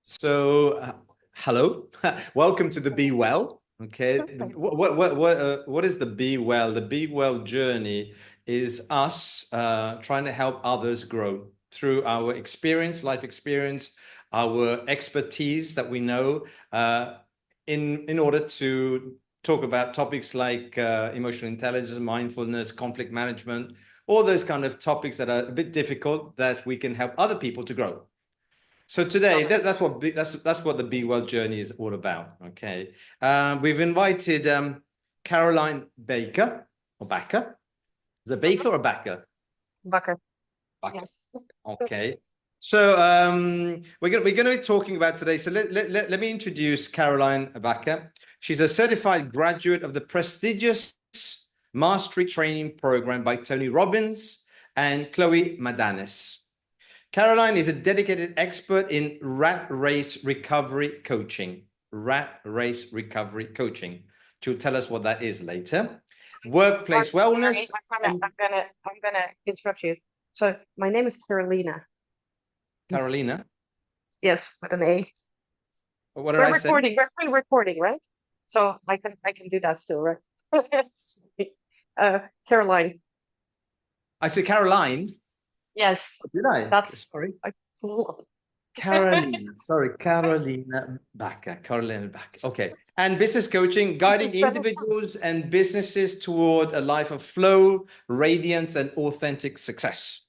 Hello, welcome to the BEwell. Okay, what is the BEwell? The BEwell journey is us trying to help others grow through our experience, life experience, our expertise that we know, in order to talk about topics like emotional intelligence, mindfulness, conflict management, all those kind of topics that are a bit difficult that we can help other people to grow. So today, that's what the BEwell journey is all about. Okay, we've invited Caroline Baker or Backer. Is it Baker or Backer? Bucker. Backer. Yes. Okay. So we're going to be talking about today. So let me introduce Caroline Backer. She's a certified graduate of the prestigious Mastery Training Program by Tony Robbins and Chloe Madanes. Caroline is a dedicated expert in rat race recovery coaching. Rat race recovery coaching. She'll tell us what that is later. Workplace wellness. I'm gonna interrupt you. So my name is Carolina. Carolina. Yes, with an A. What did I say? We're pre-recording, right? So I can do that still, right? Caroline. I said Caroline. Yes. Did I? That's Sorry. I, Carolina. Sorry, Carolina Backer. Carolina Backer. Okay. And business coaching, guiding individuals and businesses toward a life of flow, radiance, and authentic success.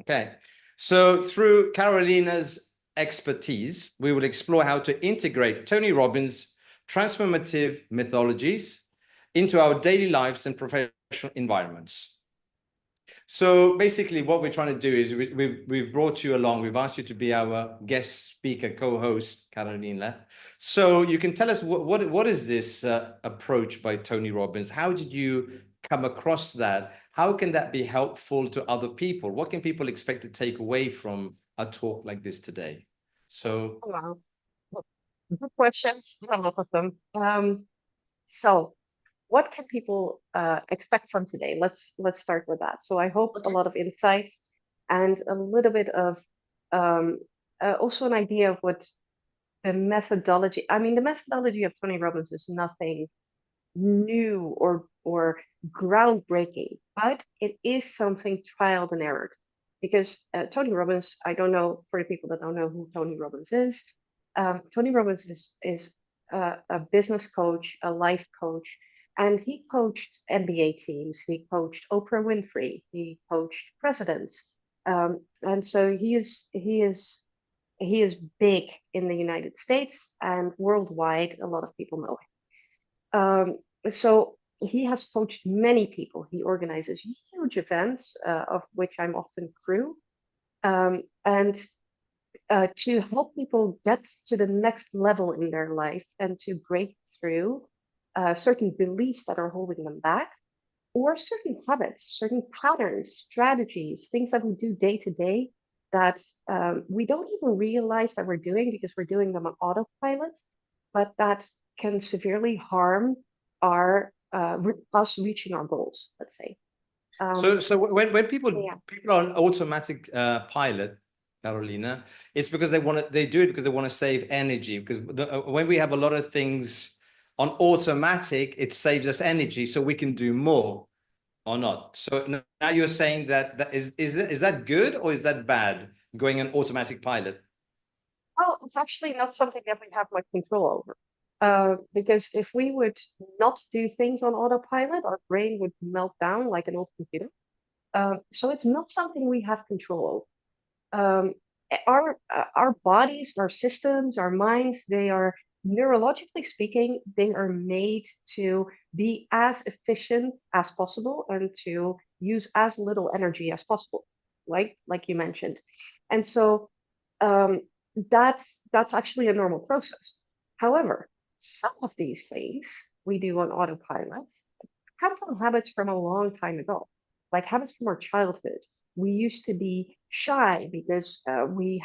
Okay. So through Carolina's expertise, we will explore how to integrate Tony Robbins' transformative methodologies into our daily lives and professional environments. So basically what we're trying to do is we've brought you along. We've asked you to be our guest speaker, co-host, Carolina. So you can tell us what is this approach by Tony Robbins? How did you come across that? How can that be helpful to other people? What can people expect to take away from a talk like this today? So, wow. Good questions. A lot of them. So what can people expect from today? Let's start with that. So I hope a okay. lot of insights and a little bit of also an idea of what the methodology. I mean, the methodology of Tony Robbins is nothing new or groundbreaking, but it is something trial and error. Because Tony Robbins, I don't know for the people that don't know who Tony Robbins is. Tony Robbins is a business coach, a life coach, and he coached NBA teams. He coached Oprah Winfrey. He coached presidents, and so he is big in the United States and worldwide. A lot of people know him. So he has coached many people. He organizes huge events, of which I'm often crew, and to help people get to the next level in their life and to break through certain beliefs that are holding them back, or certain habits, certain patterns, strategies, things that we do day to day that we don't even realize that we're doing because we're doing them on autopilot, but that can severely harm us reaching our goals, let's say. So when people Yeah. people are on automatic pilot, Carolina, it's because they do it because they want to save energy. Because when we have a lot of things on automatic, it saves us energy, so we can do more or not. So now you're saying that is that good or is that bad? Going on automatic pilot. Well, it's actually not something that we have much control over. Because if we would not do things on autopilot, our brain would melt down like an old computer. So it's not something we have control over. Our bodies, our systems, our minds, they are neurologically speaking, they are made to be as efficient as possible and to use as little energy as possible, like you mentioned. And so um, that's actually a normal process. However, some of these things we do on autopilot come from habits from a long time ago, like habits from our childhood. We used to be shy because we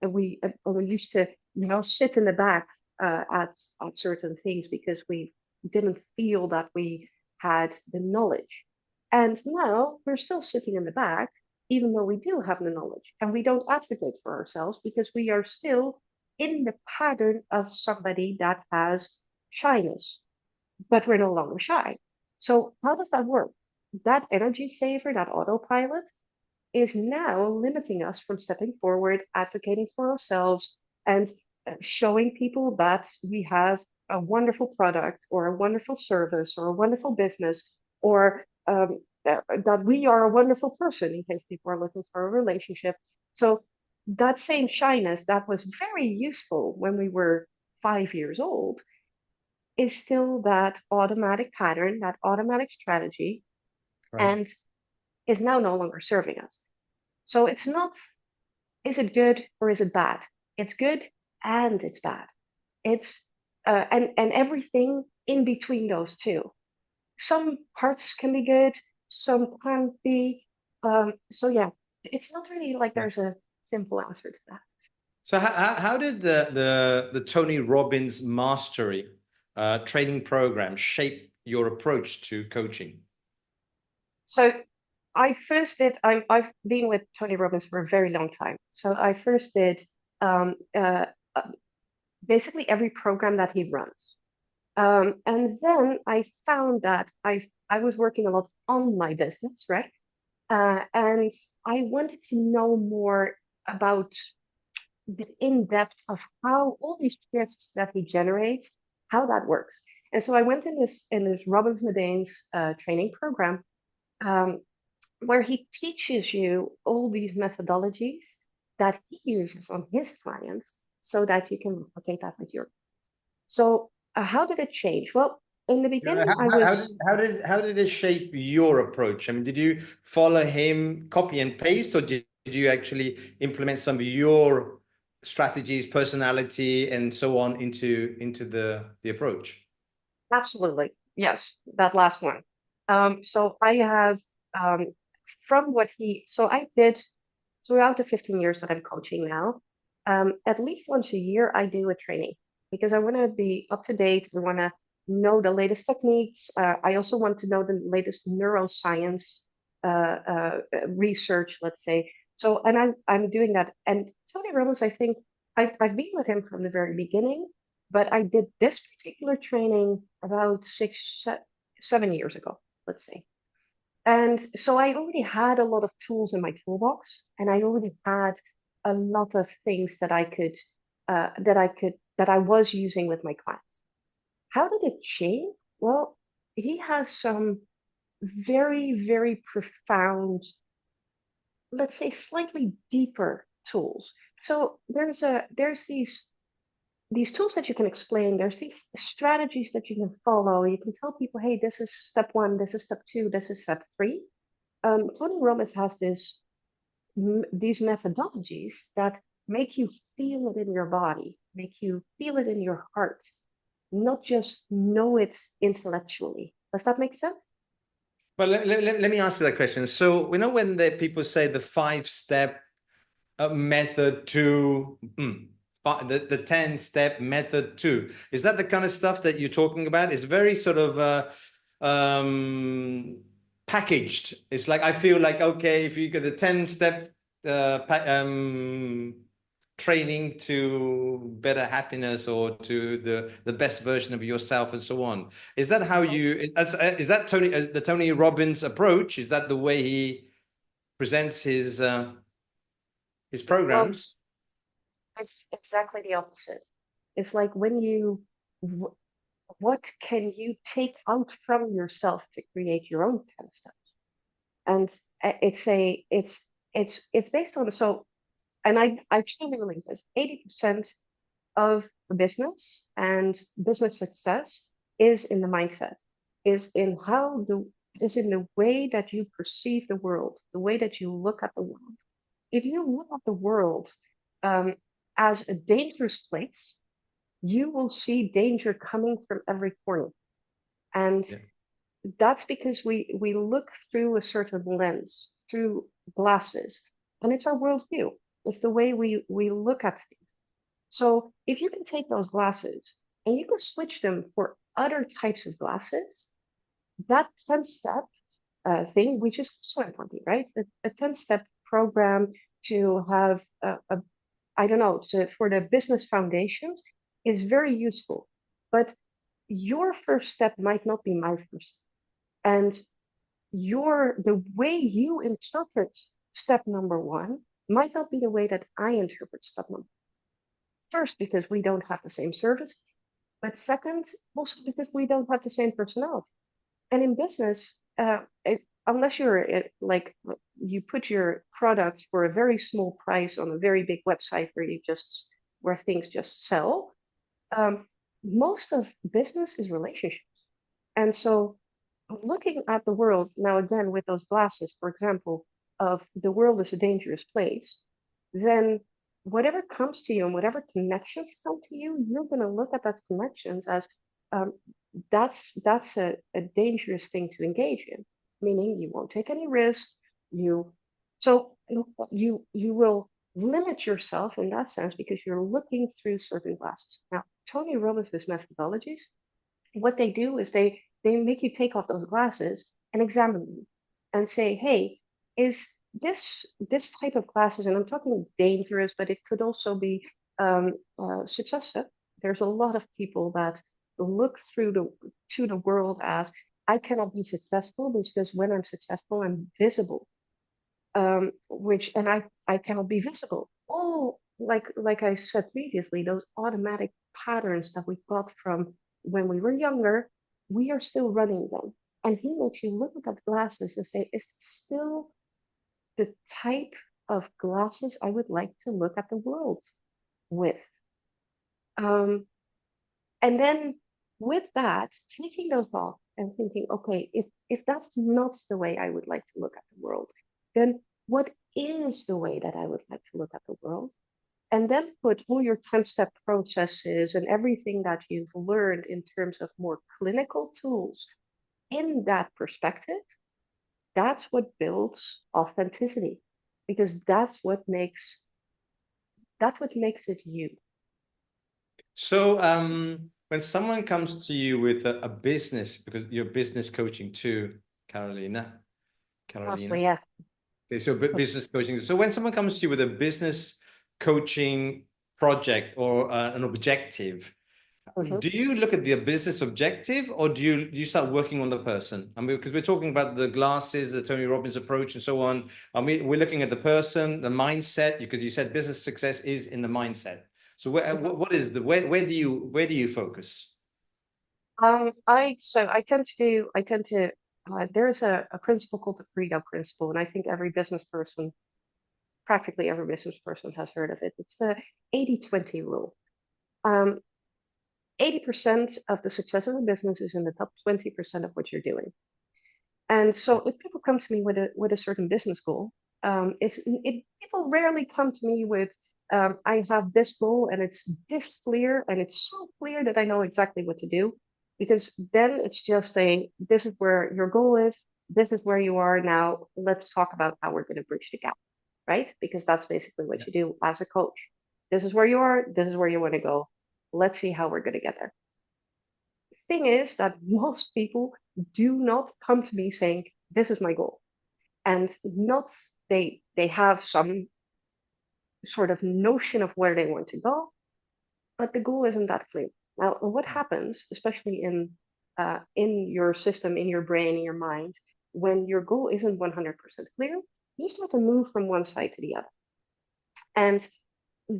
used to sit in the back at certain things because we didn't feel that we had the knowledge. And now we're still sitting in the back, even though we do have the knowledge, and we don't advocate for ourselves because we are still in the pattern of somebody that has shyness, but we're no longer shy. So how does that work? That energy saver, that autopilot, is now limiting us from stepping forward, advocating for ourselves, and showing people that we have a wonderful product or a wonderful service or a wonderful business, or that we are a wonderful person in case people are looking for a relationship. So that same shyness that was very useful when we were 5 years old is still that automatic pattern, that automatic strategy, Right. and is now no longer serving us. So it's not, is it good or is it bad? It's good and it's bad. It's and everything in between those two. Some parts can be good, some can't be. So yeah, it's not really like Yeah. there's a simple answer to that. So how did the Tony Robbins Mastery training program shape your approach to coaching? So I first did. I've been with Tony Robbins for a very long time. So I first did um, uh, uh, basically every program that he runs. And then I found that I was working a lot on my business, right? And I wanted to know more about the in-depth of how all these shifts that he generates, how that works. And so I went in this Robbins Medane's training program, um, where he teaches you all these methodologies that he uses on his clients so that you can replicate that with your. So how did it change? Well, in the beginning, I was How did it shape your approach? I mean, did you follow him, copy and paste, or did you actually implement some of your strategies, personality, and so on into the approach? absolutely, yes, that last one. So I have um, from what he, so I did throughout the 15 years that I'm coaching now, at least once a year, I do a training because I want to be up to date. I want to know the latest techniques. I also want to know the latest neuroscience research, let's say. So, and I'm doing that. And Tony Robbins, I think I've been with him from the very beginning, but I did this particular training about 7 years ago, let's say. And so I already had a lot of tools in my toolbox, and I already had a lot of things that I was using with my clients. How did it change? Well, he has some very, very profound, let's say slightly deeper tools. So there's these tools that you can explain. There's these strategies that you can follow. You can tell people, hey, this is step one, this is step two, this is step three. Tony Robbins has these methodologies that make you feel it in your body, make you feel it in your heart, not just know it intellectually. Does that make sense? But let me ask you that question. So, when the people say the 5-step method to the 10-step method to, is that the kind of stuff that you're talking about? It's very sort of packaged. It's like, I feel like, okay, if you get the 10-step training to better happiness or to the best version of yourself and so on. Is that how you, is that the Tony Robbins approach? Is that the way he presents his Well, programs? it's exactly the opposite. It's like when you, what can you take out from yourself to create your own 10 steps? And it's based on, so, and I truly believe this, 80% of the business and business success is in the mindset, is in is in the way that you perceive the world, the way that you look at the world. If you look at the world um, as a dangerous place, you will see danger coming from every corner. And Yeah. that's because we look through a certain lens, through glasses, and it's our worldview. It's the way we look at things. So if you can take those glasses and you can switch them for other types of glasses, that 10-step thing, which is also important, right? A 10-step program to have I don't know, so for the business foundations is very useful. But your first step might not be my first. And the way you interpret step number one might not be the way that I interpret step number. First, because we don't have the same services, but second, also because we don't have the same personality. And in business, unless you're like you put your products for a very small price on a very big website where things just sell, most of business is relationships. And so looking at the world now again with those glasses, for example, of the world is a dangerous place, then whatever comes to you and whatever connections come to you, you're going to look at that connections as um, that's a dangerous thing to engage in, meaning you won't take any risk. You so you will limit yourself in that sense because you're looking through certain glasses. Now, Tony Robbins' methodologies, what they do is they make you take off those glasses and examine them and say, hey, is this type of glasses, and I'm talking dangerous, but it could also be successful. There's a lot of people that look through to the world as I cannot be successful because when I'm successful, I'm visible. Which and I cannot be visible. All like I said previously, those automatic patterns that we got from when we were younger, we are still running them. And he makes you look at that glasses and say, is this still the type of glasses I would like to look at the world with? Um, and then with that, taking those off and thinking, okay, if that's not the way I would like to look at the world, then what is the way that I would like to look at the world? And then put all your 10-step processes and everything that you've learned in terms of more clinical tools in that perspective. That's what builds authenticity because that's what makes it you. So when someone comes to you with a business, because you're business coaching too, Carolina. Mostly, yeah. Okay, so business coaching. So when someone comes to you with a business coaching project or an objective, Mhm. do you look at the business objective or do you start working on the person? I mean, because we're talking about the glasses, the Tony Robbins approach and so on. I mean, we're looking at the person, the mindset, because you said business success is in the mindset. So Mhm. what is where do you focus? There's a principle called the 3 principle, and I think practically every business person has heard of it. It's the 80-20 rule. Um, 80% of the success of a business is in the top 20% of what you're doing. And so if people come to me with a certain business goal, people rarely come to me with I have this goal and it's this clear and it's so clear that I know exactly what to do. Because then it's just this is where your goal is, this is where you are now. Let's talk about how we're going to bridge the gap, right? Because that's basically what Yeah. you do as a coach. This is where you are, this is where you want to go. Let's see how we're going to get there. Thing is that most people do not come to me saying, this is my goal. And not they have some sort of notion of where they want to go, but the goal isn't that clear. Now, what happens, especially in your system, in your brain, in your mind, when your goal isn't 100% clear, you start to move from one side to the other. And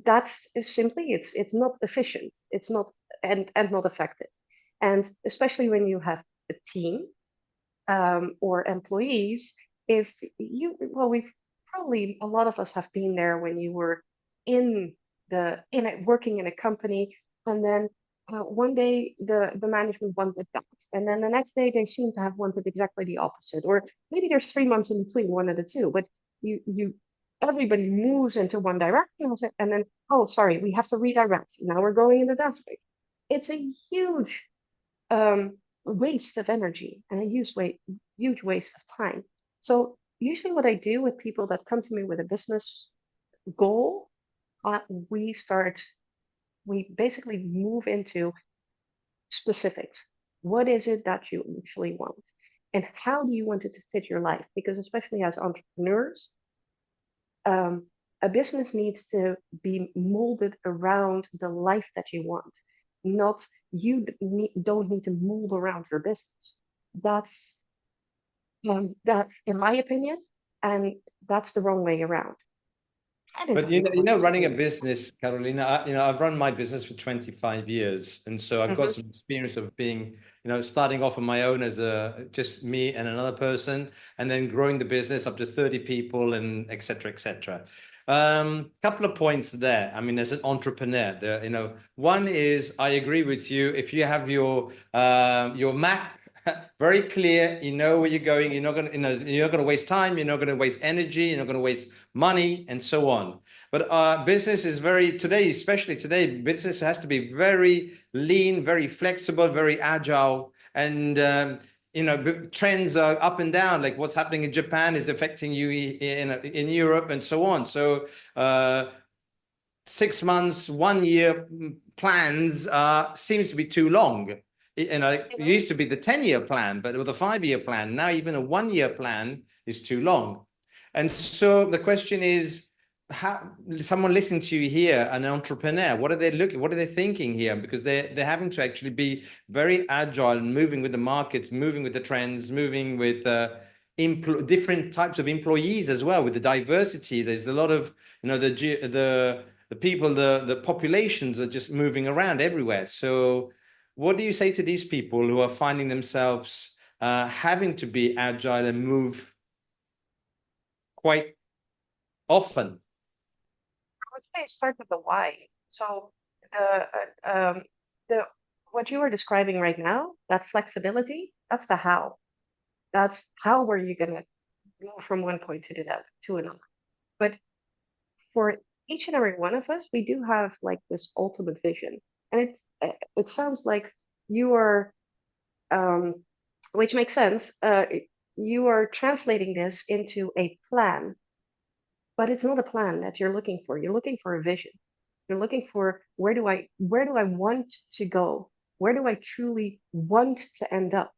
that's simply it's not efficient. It's not and not effective. And especially when you have a team or employees, if we've probably a lot of us have been there when you were working in a company, and then one day the management wanted that, and then the next day they seem to have wanted exactly the opposite, or maybe there's 3 months in between one of the two, but you everybody moves into one direction and then oh sorry we have to redirect now we're going in the that way. It's a huge waste of energy and a huge waste of time. So usually what I do with people that come to me with a business goal, uh, we start, we basically move into specifics. What is it that you actually want? And how do you want it to fit your life? Because especially as entrepreneurs, um, a business needs to be molded around the life that you want, not don't need to mold around your business. That's that, in my opinion, and that's the wrong way around. I don't But know what to running a say. business, Carolina, I've run my business for 25 years. And so I've got Hmm. some experience of being, starting off on my own as just me and another person, and then growing the business up to 30 people and et cetera, et cetera. Couple of points there. I mean, as an entrepreneur, one is I agree with you. If you have your map very clear, you know where you're going, you're not going to, you're not going to waste time, you're not going to waste energy, you're not going to waste money, and so on. But business is today, especially today, business has to be very lean, very flexible, very agile. And trends are up and down. Like what's happening in Japan is affecting you in Europe and so on. So 6 months, 1 year plans seems to be too long. It used to be the 10-year plan, but with a 5-year plan, now even a 1 year plan is too long. And so the question is, how someone listening to you here, an entrepreneur, what are they looking, what are they thinking here? Because they're having to actually be very agile and moving with the markets, moving with the trends, moving with different types of employees as well, with the diversity. There's a lot of, the people, the populations are just moving around everywhere. So what do you say to these people who are finding themselves having to be agile and move quite often? I would say start with the why. So the the what you are describing right now, that flexibility, that's the how. That's how were you gonna move from one point to another. But for each and every one of us, we do have like this ultimate vision, and it sounds like you are, um, which makes sense. You are translating this into a plan, but it's not a plan that you're looking for. You're looking for a vision. You're looking for where do I want to go? Where do I truly want to end up?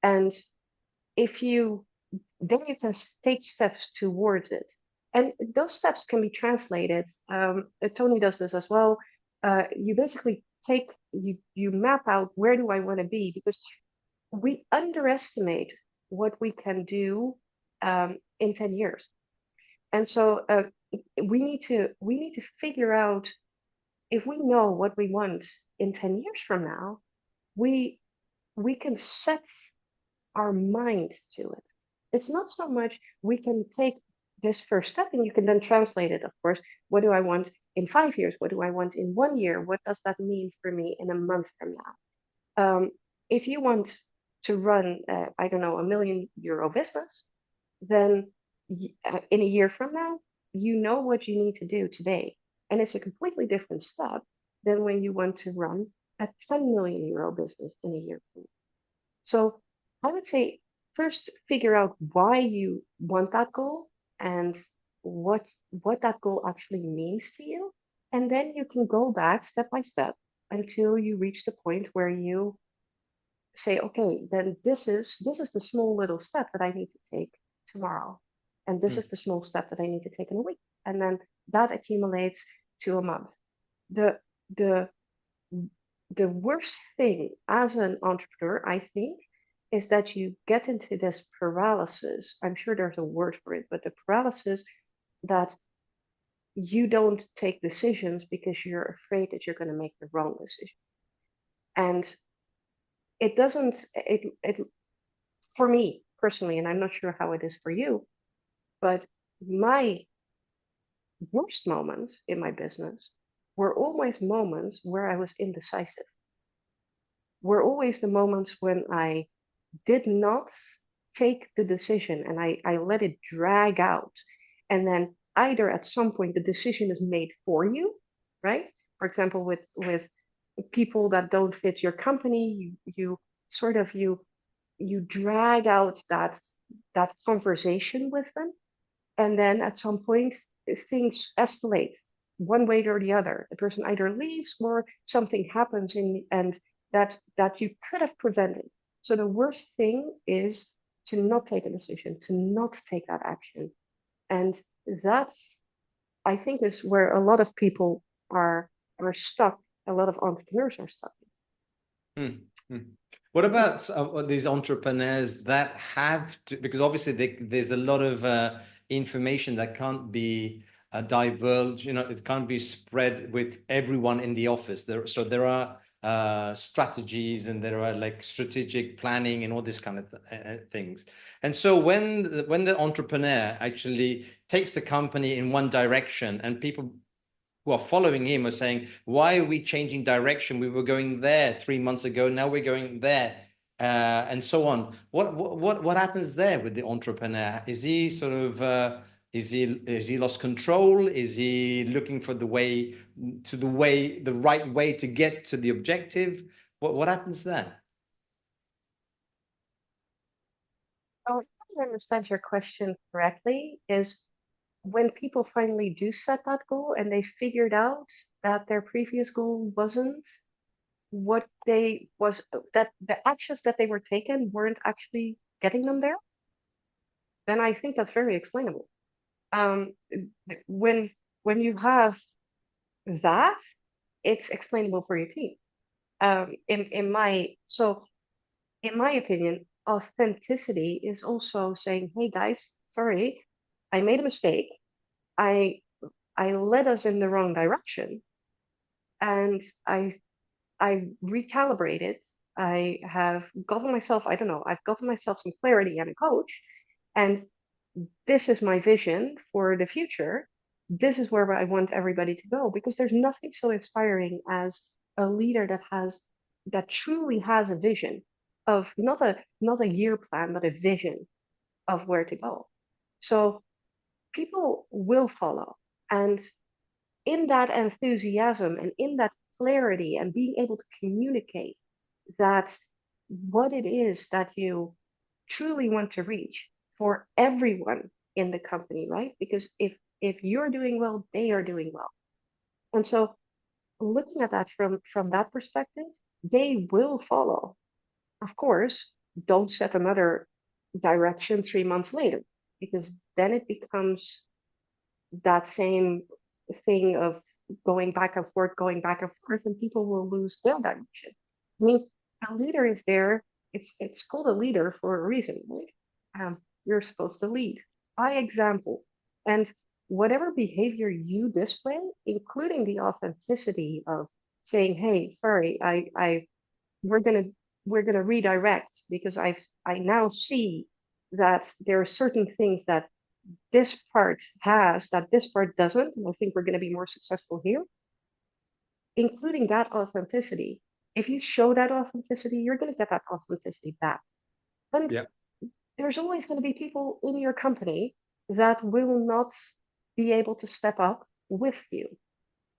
And if you then you can take steps towards it. And those steps can be translated. Tony does this as well. You basically you map out where do I want to be, because we underestimate what we can do in 10 years. And so we need to figure out, if we know what we want in 10 years from now, we we can set our mind to it. It's not so much we can take this first step and you can then translate it, of course. What do I want in 5 years? What do I want in 1 year? What does that mean for me in a month from now? If you want to run, I don't know, €1 million business, then in a year from now, you know what you need to do today. And it's a completely different step than when you want to run a €10 million business in a year from now. So I would say first figure out why you want that goal and what that goal actually means to you. And then you can go back step by step until you reach the point where you say, okay, then this is the small little step that I need to take tomorrow. And this is the small step that I need to take in a week. And then that accumulates to a month. The the the worst thing as an entrepreneur, I think, is that you get into this paralysis. I'm sure there's a word for it, but the paralysis that you don't take decisions because you're afraid that you're going to make the wrong decision. And it doesn't, it, for me personally, and I'm not sure how it is for you, but my worst moments in my business were always moments where I was indecisive, were always the moments when I did not take the decision and I let it drag out. And then either at some point the decision is made for you, right? For example, with people that don't fit your company, you sort of you drag out that conversation with them. And then at some point things escalate one way or the other. The person either leaves or something happens and that you could have prevented. So the worst thing is to not take a decision, to not take that action. And that's I think is where a lot of people are stuck. A lot of entrepreneurs are stuck. Hmm. Hmm. What about these entrepreneurs that have to, because obviously there's a lot of information that can't be divulged, it can't be spread with everyone in the office. So there are strategies and there are like strategic planning and all this kind of things. And so when the entrepreneur actually takes the company in one direction and people who are following him are saying, why are we changing direction? We were going there 3 months ago. Now we're going there, and so on. What happens there with the entrepreneur? Is he sort of is he lost control? Is he looking for the right way to get to the objective? What happens there? So if I understand your question correctly, is when people finally do set that goal and they figured out that their previous goal wasn't what they was that the actions that they were taking weren't actually getting them there, then I think that's very explainable. Um, when you have that, it's explainable for your team. In my opinion, authenticity is also saying, "Hey guys, sorry, I made a mistake. I I led us in the wrong direction, and I recalibrated. I have gotten myself, I don't know, I've gotten myself some clarity and a coach, and this is my vision for the future. This is where I want everybody to go because there's nothing so inspiring as a leader that truly has a vision of not a year plan, but a vision of where to go. So people will follow. And in that enthusiasm and in that clarity and being able to communicate that what it is that you truly want to reach for everyone in the company, right? Because if you're doing well, they are doing well. And so looking at that from that perspective, they will follow. Of course, don't set another direction 3 months later, because then it becomes that same thing of going back and forth, and people will lose their direction. I mean, a leader is there. It's called a leader for a reason, right? You're supposed to lead by example, and whatever behavior you display, including the authenticity of saying, "Hey, sorry, I we're gonna we're gonna redirect because I now see that there are certain things that this part has that this part doesn't, and I think we're going to be more successful here, including that authenticity. If you show that authenticity, you're going to get that authenticity back. And Yeah. there's always going to be people in your company that will not be able to step up with you,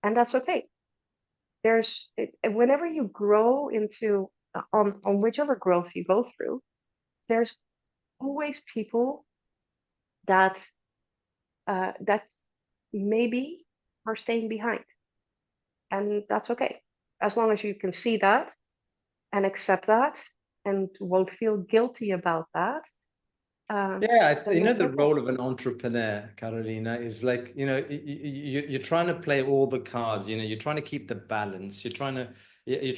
and that's okay. Whenever you grow into on whichever growth you go through, there's always people that that maybe are staying behind. And that's okay. As long as you can see that and accept that and won't feel guilty about that, Yeah, then there's the no role problem. of an entrepreneur, Carolina, is like, you're trying to play all the cards, you're trying to keep the balance. You're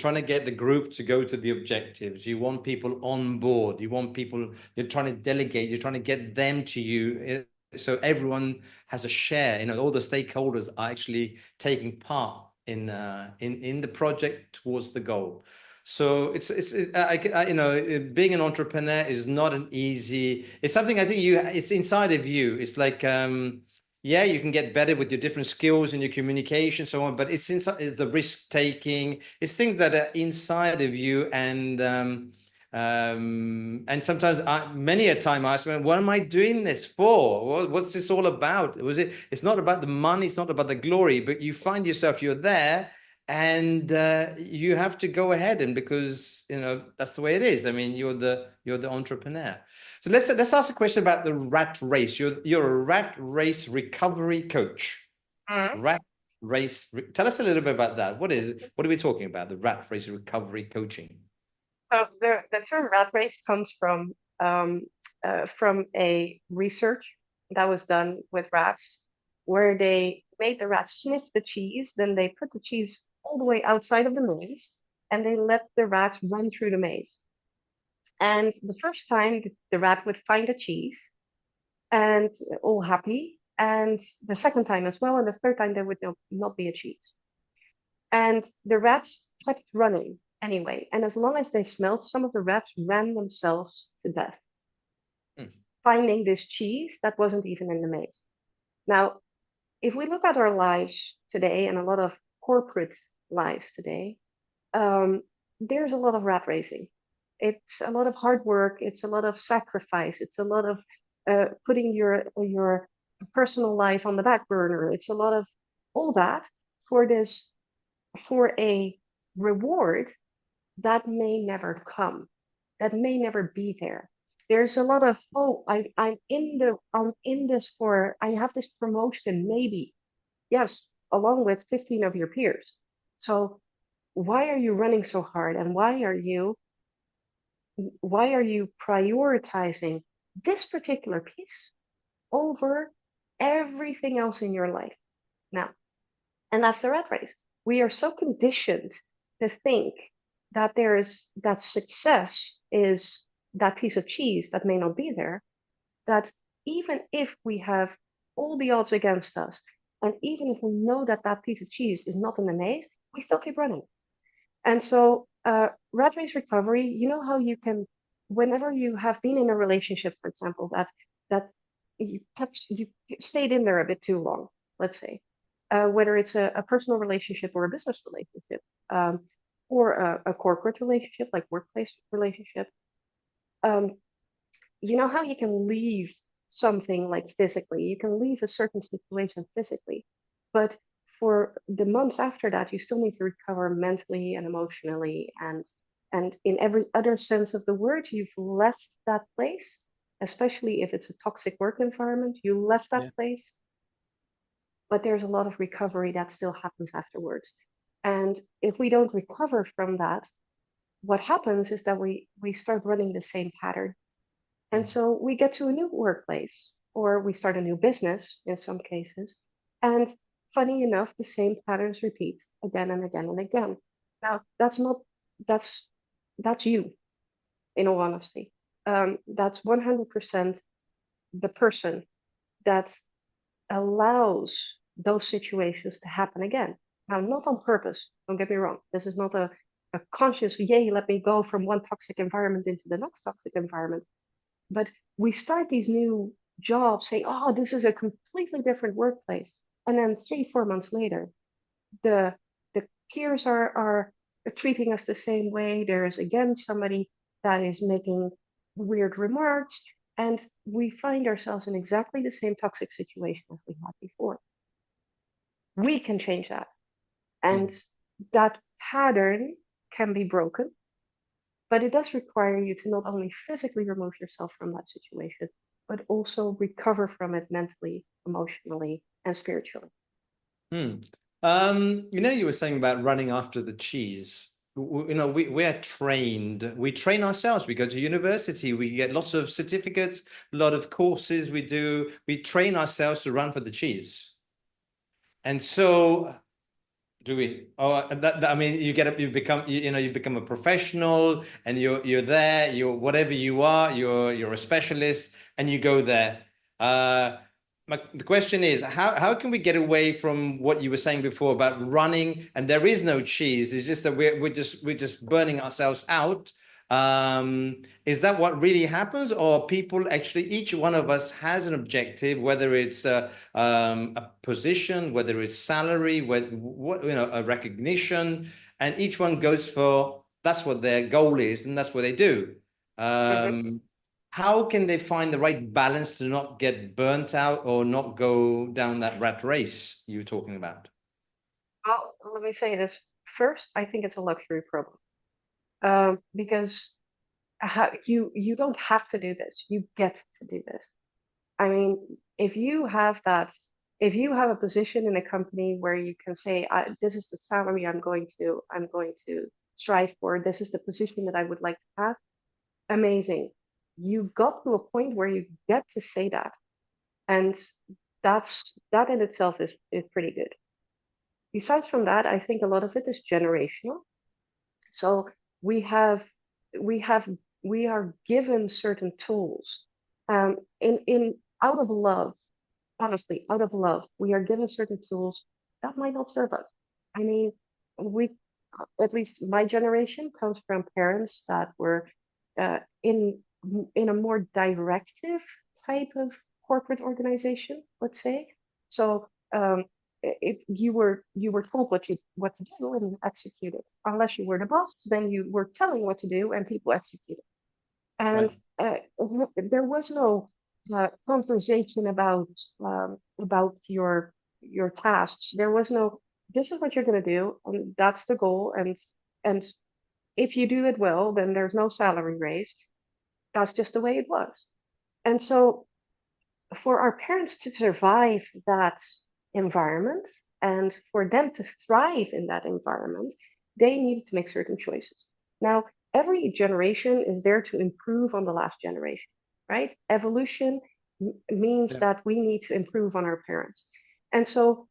trying to get the group to go to the objectives. You want people on board. You're trying to delegate, you're trying to get them to you. So everyone has a share, all the stakeholders are actually taking part in the project towards the goal. So being an entrepreneur is not an easy. It's something I think it's inside of you. It's like, yeah, you can get better with your different skills and your communication, so on. But it's inside. It's the risk taking. It's things that are inside of you, and sometimes many a time I ask, what am I doing this for? What's this all about? It's not about the money. It's not about the glory, but you find yourself, you're there and you have to go ahead, and because that's the way it is. I mean, you're the entrepreneur. So let's ask a question about the rat race. You're a rat race recovery coach. Mhm. Rat race. Tell us a little bit about that. What are we talking about? The rat race recovery coaching. So the term rat race comes from a research that was done with rats, where they made the rat sniff the cheese. Then they put the cheese all the way outside of the maze, and they let the rat run through the maze. And the first time, the rat would find a cheese and all happy. And the second time as well. And the third time, there would not be a cheese. And the rats kept running anyway. And as long as they smelled, some of the rats ran themselves to death, finding this cheese that wasn't even in the maze. Now, if we look at our lives today and a lot of corporate lives today, there's a lot of rat racing. It's a lot of hard work. It's a lot of sacrifice. It's a lot of putting your personal life on the back burner. It's a lot of all that for a reward that may never come, that may never be there. There's a lot of, I'm in this for, I have this promotion, maybe. Yes, along with 15 of your peers. So why are you running so hard, and why are you prioritizing this particular piece over everything else in your life now? And that's the rat race. We are so conditioned to think that that success is that piece of cheese that may not be there, that even if we have all the odds against us, and even if we know that that piece of cheese is not in the maze, we still keep running. And so, rat race recovery, you know how you can, whenever you have been in a relationship, for example, that you stayed in there a bit too long, let's say, whether it's a personal relationship or a business relationship, or a corporate relationship, like workplace relationship. You know how you can leave something like physically, you can leave a certain situation physically, but for the months after that, you still need to recover mentally and emotionally, and in every other sense of the word. You've left that place, especially if it's a toxic work environment. You left that place, but there's a lot of recovery that still happens afterwards. And if we don't recover from that, what happens is that we start running the same pattern. And so we get to a new workplace, or we start a new business in some cases. And funny enough, the same patterns repeat again and again and again. Now, that's you, in all honesty. That's 100% the person that allows those situations to happen again. Now, not on purpose, don't get me wrong. This is not a conscious, yay, let me go from one toxic environment into the next toxic environment. But we start these new jobs saying, oh, this is a completely different workplace. And then 3-4 months later, the peers are treating us the same way. There is again somebody that is making weird remarks, and we find ourselves in exactly the same toxic situation as we had before. We can change that. And that pattern can be broken, but it does require you to not only physically remove yourself from that situation, but also recover from it mentally, emotionally, and spiritually. You were saying about running after the cheese. We are trained. We train ourselves. We go to university. We get lots of certificates, a lot of courses we do. We train ourselves to run for the cheese. And so do we? Oh, I mean, you become a professional, and you're there. You're whatever you are. You're a specialist, and you go there. The question is, how can we get away from what you were saying before about running and there is no cheese? It's just that we're just burning ourselves out. Is that what really happens, or people actually, each one of us has an objective, whether it's a position, whether it's salary, a recognition, and each one goes for, that's what their goal is, and that's what they do. How can they find the right balance to not get burnt out or not go down that rat race you were talking about? Well, let me say this. First, I think it's a luxury problem. Because you don't have to do this. You get to do this. I mean, if you have a position in a company where you can say, this is the salary I'm going to strive for, this is the position that I would like to have, amazing. You got to a point where you get to say that. And that in itself is pretty good. Besides from that, I think a lot of it is generational. So we have we have we are given certain tools in out of love, honestly, out of love, we are given certain tools that might not serve us. I mean, we, at least my generation, comes from parents that were uh, in in a more directive type of corporate organization, let's say. So if you were told what to do and execute it. Unless you were the boss, then you were telling what to do and people executed. And Right. there was no conversation about your tasks. There was no, this is what you're going to do, and that's the goal. And if you do it well, then there's no salary raise. That's just the way it was. And so for our parents to survive that environment and for them to thrive in that environment, they needed to make certain choices. Now, every generation is there to improve on the last generation, right? Evolution means Yeah. that we need to improve on our parents. And so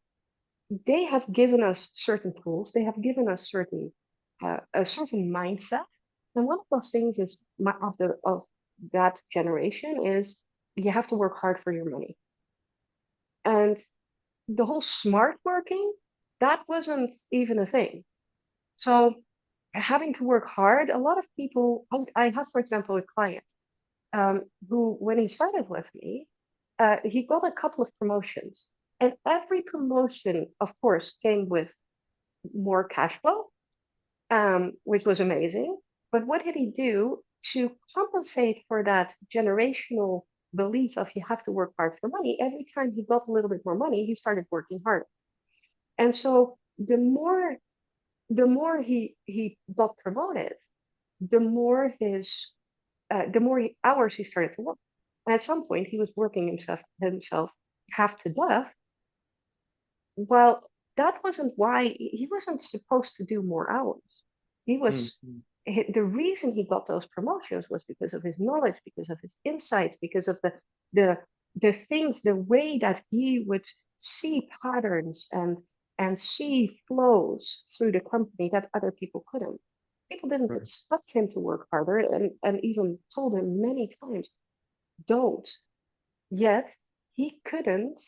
they have given us certain tools, they have given us a certain mindset. And one of those things is of that generation is you have to work hard for your money. And the whole smart working, that wasn't even a thing. So having to work hard, a lot of people, I have, for example, a client who, when he started with me, he got a couple of promotions. And every promotion, of course, came with more cash flow, which was amazing. But what did he do to compensate for that generational belief of you have to work hard for money? Every time he got a little bit more money, he started working harder. And so the more he got promoted, the more hours he started to work. And at some point, he was working himself half to death. Well, that wasn't why he wasn't supposed to do more hours. He Mm, was mm. the reason he got those promotions was because of his knowledge, because of his insights, because of the the things, the way that he would see patterns and see flows through the company that other people couldn't. People didn't Right. expect him to work harder and even told him many times, don't. Yet he couldn't.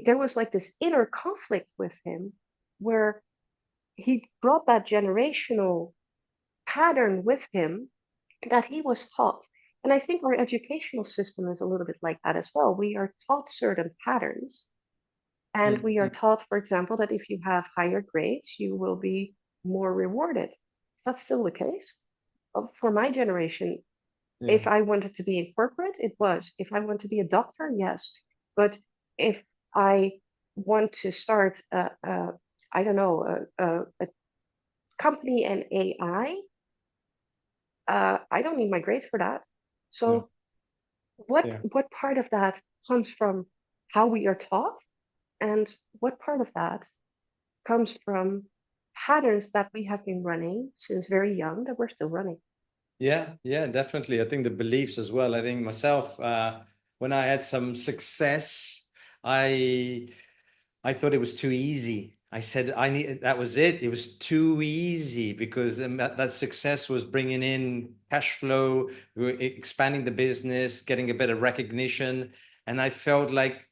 There was like this inner conflict with him where he brought that generational pattern with him that he was taught. And I think our educational system is a little bit like that as well. We are taught certain patterns, and Mm, we are mm. taught, for example, that if you have higher grades, you will be more rewarded. Is that still the case? For my generation, Yeah. if I wanted to be in corporate, it was. If I want to be a doctor, yes. But if I want to start I don't know, a company in AI, I don't need my grades for that. Yeah. So what Yeah. what part of that comes from how we are taught, and what part of that comes from patterns that we have been running since very young that we're still running? Yeah, yeah, definitely. I think the beliefs as well. I think myself, when I had some success, I I thought it was too easy. I said I need that was it. It was too easy because that success was bringing in cash flow, we were expanding the business, getting a bit of recognition, and I felt like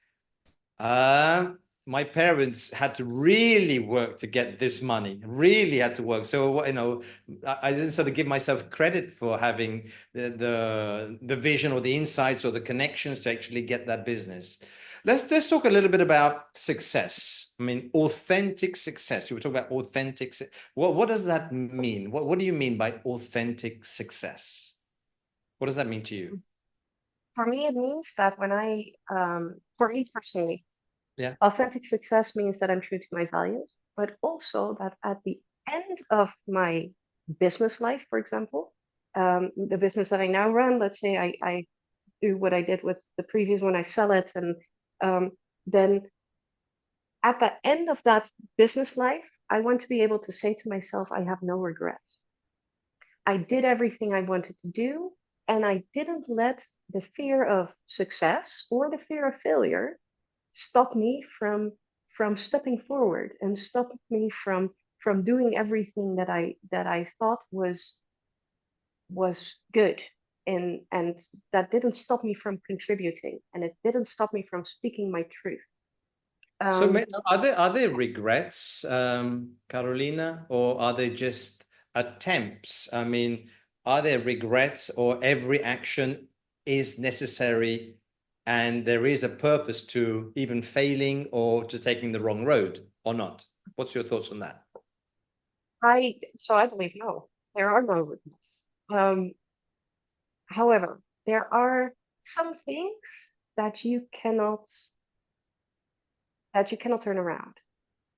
uh, my parents had to really work to get this money, really had to work. So, I didn't sort of give myself credit for having the vision or the insights or the connections to actually get that business. Let's talk a little bit about success. I mean, authentic success. You were talking about authentic. What does that mean? What do you mean by authentic success? What does that mean to you? For me, it means that for me personally, Yeah. authentic success means that I'm true to my values, but also that at the end of my business life, for example, the business that I now run, let's say I do what I did with the previous one, I sell it, and then at the end of that business life, I want to be able to say to myself, I have no regrets. I did everything I wanted to do, and I didn't let the fear of success or the fear of failure stop me from stepping forward and stop me from doing everything that I thought was good, and that didn't stop me from contributing, and it didn't stop me from speaking my truth. So Um, are there regrets, Carolina, or are they just attempts? I mean, are there regrets, or every action is necessary and there is a purpose to even failing or to taking the wrong road or not? What's your thoughts on that? I believe no, there are no regrets. However, there are some things that you cannot turn around.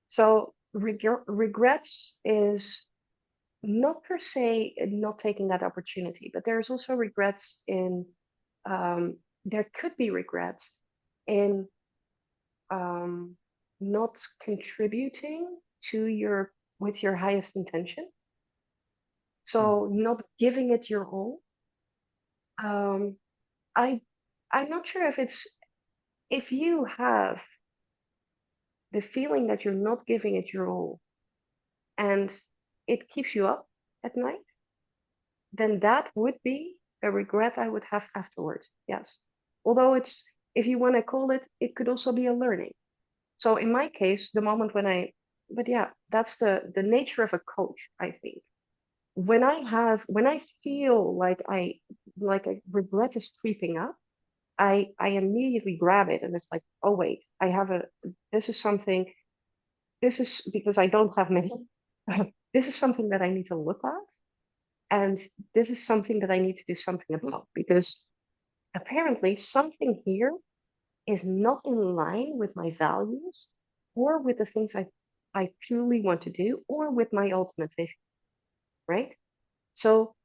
So regrets is not per se not taking that opportunity, but there's also regrets in there could be regrets in not contributing to your with your highest intention. So not giving it your all. Um, I I'm not sure if you have the feeling that you're not giving it your all and it keeps you up at night, then that would be a regret I would have afterwards. Yes. Although if you want to call it, it could also be a learning. So in my case, the moment but yeah, that's the nature of a coach, I think. When I feel like a regret is creeping up, I immediately grab it and it's like, oh wait, this is something, this is because I don't have many. This is something that I need to look at. And this is something that I need to do something about because apparently something here is not in line with my values or with the things I truly want to do or with my ultimate vision, right? So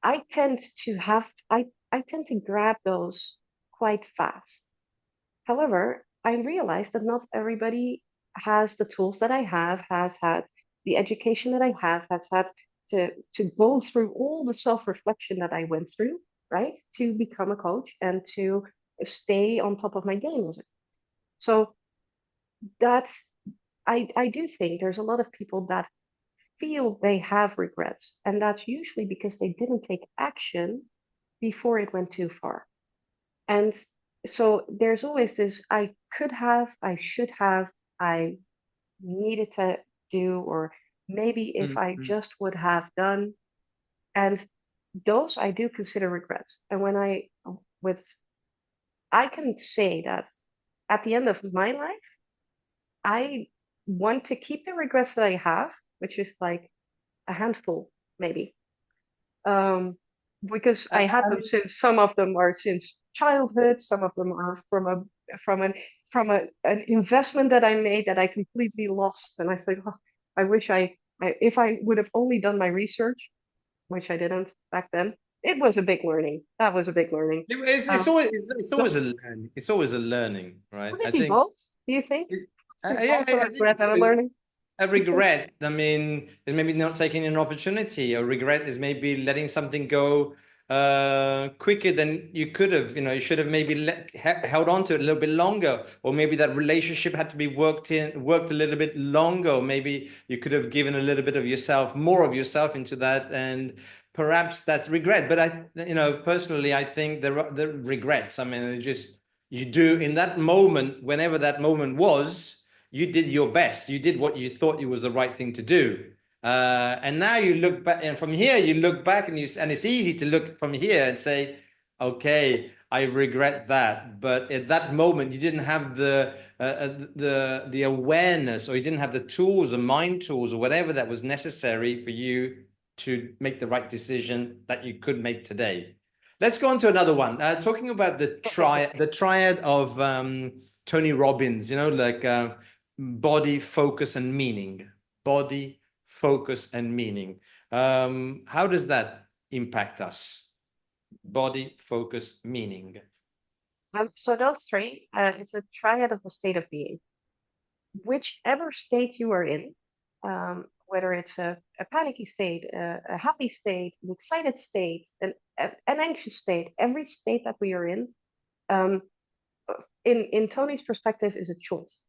I tend to grab those quite fast. However, I realize that not everybody has the tools that I have, has had the education that I have, has had to go through all the self-reflection that I went through, right, to become a coach and to stay on top of my game as a coach. So that's I do think there's a lot of people that feel they have regrets, and that's usually because they didn't take action before it went too far. And so there's always this I could have, I should have, I needed to do, or maybe if I Mhm. just would have done. And those I do consider regrets. And with, I can say that at the end of my life, I want to keep the regrets that I have, which is like a handful, maybe. Um, because I had them And since some of them are since childhood, some of them are from an from an investment that I made that I completely lost, and I think, oh, I wish if I would have only done my research, which I didn't back then. It was a big learning. That was a big learning. it's Um, always but a learning. It's always a learning, right? would it I be think. both? Do you think? Would it be Yeah, both a I think regret it's and a learning? a regret. I mean, is maybe not taking an opportunity. A regret is maybe letting something go quicker than you could have. You know, you should have maybe held on to it a little bit longer, or maybe that relationship had to be worked a little bit longer. Or maybe you could have given a little bit of yourself, more of yourself into that, and perhaps that's regret. But personally, I think the regrets. I mean, you do in that moment, whenever that moment was, you did your best. You did what you thought it was the right thing to do. And now you look back, and from here you look back, and it's easy to look from here and say, okay, I regret that. But at that moment, you didn't have the awareness, or you didn't have the tools, or mind tools, or whatever that was necessary for you to make the right decision that you could make today. Let's go on to another one. Talking about the triad of Tony Robbins. Like body, focus, and meaning. Body, focus, and meaning. How does that impact us? Body, focus, meaning. So those three, it's a triad of the state of being. Whichever state you are in, whether it's a panicky state, a happy state, an excited state, an anxious state, every state that we are in, um, in Tony's perspective, is a choice.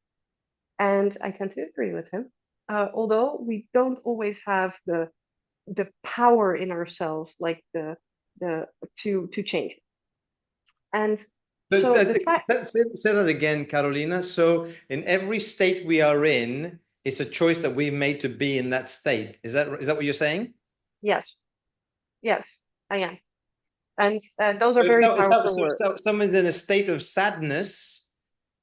And I tend to agree with him. Although we don't always have the power in ourselves, like the to change it. And So so the fact, say that again, Carolina. So in every state we are in, it's a choice that we made to be in that state. Is that what you're saying? yes, yes, I am. And those are So, very powerful words. someone's in a state of sadness.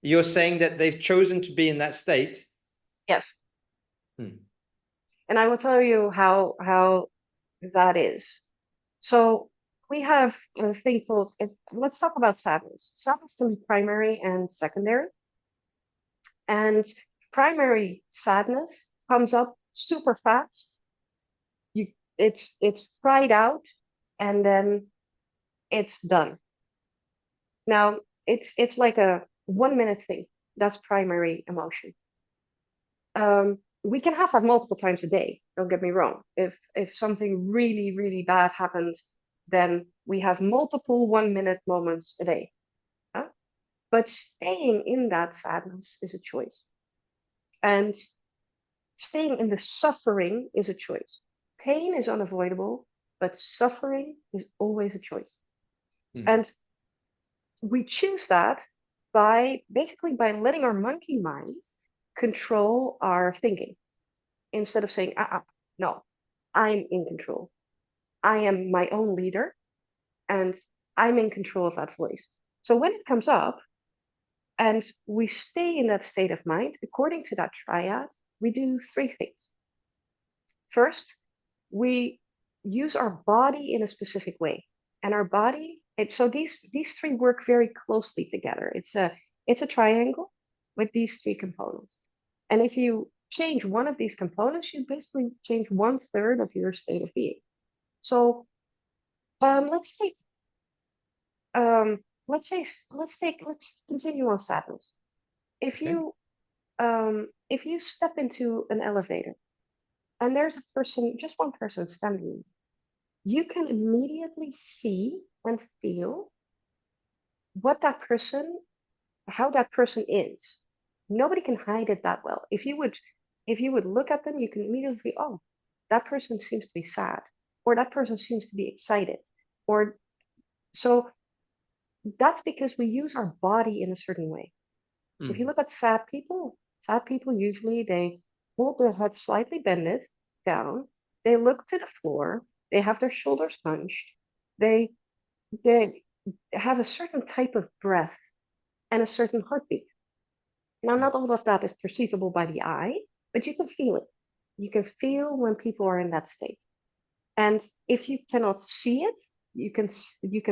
You're saying that they've chosen to be in that state. Yes. Hmm. And I will tell you how that is. So we have a thing called, let's talk about sadness. Sadness can be primary and secondary. And primary sadness comes up super fast. You, it's cried out, and then it's done. Now it's like a 1 minute thing. That's primary emotion. We can have that multiple times a day. Don't get me wrong. If something really, really bad happens, then we have multiple 1 minute moments a day. Huh? But staying in that sadness is a choice. And staying in the suffering is a choice. Pain is unavoidable, but suffering is always a choice. And we choose that by basically by letting our monkey minds control our thinking instead of saying, no, I'm in control. I am my own leader and I'm in control of that voice. So when it comes up and we stay in that state of mind, according to that triad, we do three things. First, we use our body in a specific way. And our body, so these three work very closely together. It's a triangle with these three components. And if you change one of these components, you basically change 1/3 of your state of being. So let's take let's continue on sadness. If Okay. you step into an elevator and there's a person, just one person standing, you can immediately see and feel what that person, how that person is. Nobody can hide it that well. If you would look at them, you can immediately, oh, that person seems to be sad, or that person seems to be excited, or so that's because we use our body in a certain way. If you look at sad people usually they hold their head slightly bended down, they look to the floor, they have their shoulders hunched, they they have a certain type of breath and a certain heartbeat. Now, not all of that is perceivable by the eye, but you can feel it. You can feel when people are in that state. And if you cannot see it, you can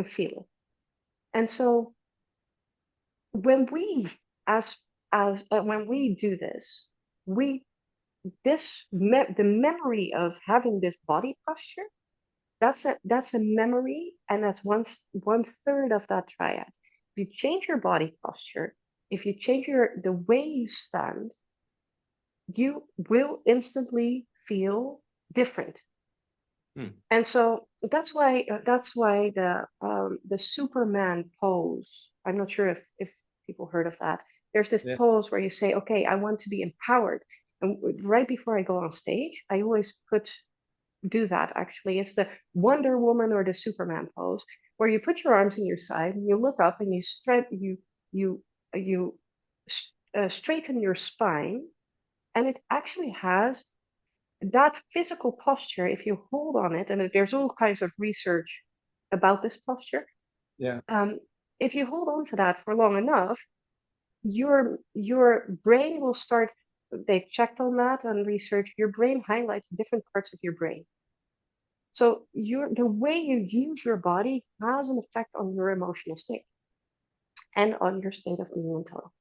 feel it. And so when we as when we do this, we the memory of having this body posture, that's a memory, and that's 1/3 of that triad. If you change your body posture, if you change the way you stand, you will instantly feel different. And so that's why the Superman pose. I'm not sure if people heard of that. There's this Yeah. pose where you say, "Okay, I want to be empowered," and right before I go on stage, I always do that. Actually, it's the Wonder Woman or the Superman pose, where you put your arms in your side and you look up and you you straighten your spine, and it actually has that physical posture. If you hold on it, and there's all kinds of research about this posture, Yeah. if you hold on to that for long enough, your brain will start. They checked on that and research. Your brain highlights different parts of your brain. So the way you use your body has an effect on your emotional state and on your state of being in total.